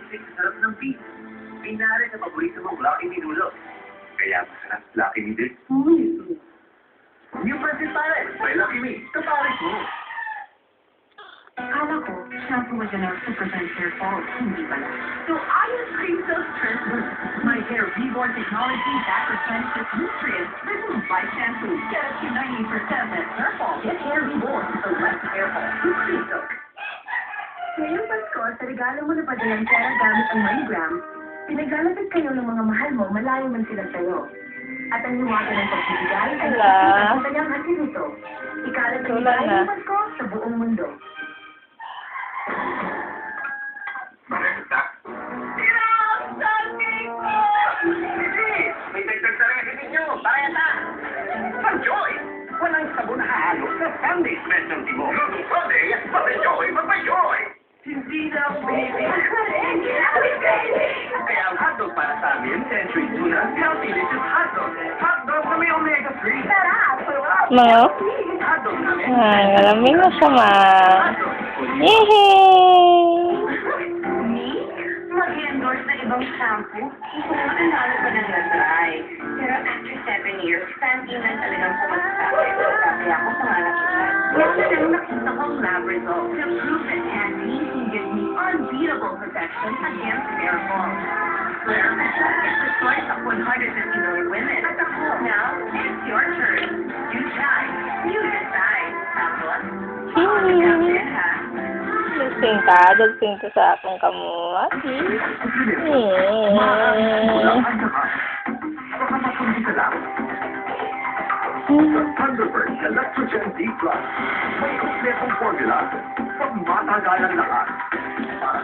basic sa sarap ng beef. Pinare sa paborito mong Lucky Me Nulo. Kaya masarap Lucky Me din. New Francis Paris by Lucky Me. Kaparis mo. Akala ko, shampoo was enough to prevent hair fall. Hindi pala. So I use Cream Silk Turn Boost. My hair reborn technology that replenishes nutrients. This is by shampoo. Get up to 90% less hair fall. Get hair reborn, so less hair fall. With Cream Silk. Ngayong Pasko, sa regalo mo na padalang pera gamit ang MoneyGram, pinaglalapit kayo ng mga mahal mo, malayo man sila sa'yo. At ang hiwaga ng pagbibigay ay sa kanyang asin nito. Ikalat ang higay ng Pasko sa buong mundo. May dagdag sa recipe nyo. Pareta. Pag-joy. Walang sabon na halo sa Sunday specialty mo. Luto Sunday, pag-joy, pag-joy. Hindi na ako baby. Kaya ang hotdog para sa amin, Century Tuna, healthy delicious hotdog. Hotdog na may omega-3. Mga? Hotdog namin. Malamig na siya, ma. Yehey! Mag-endorse na ibang shampoo, ito nga nanalo pa ng na-dry. Pero after 7 years, Fenty na talagang pumasok sa akin. Kaya ako pangarap ko siya. Kasi nang nakita kong lab results to prove that Fenty can give me unbeatable protection against hair fall. Claire Mesa is the choice of 150 million women. At ako, now, it's your turn. You try, you decide. Tapos, pakakagam din ha. Dagping ka sa akong kamuat. Thunderbird Electrogen D+. May kompletong formula. Pagmatagalan lahat. Para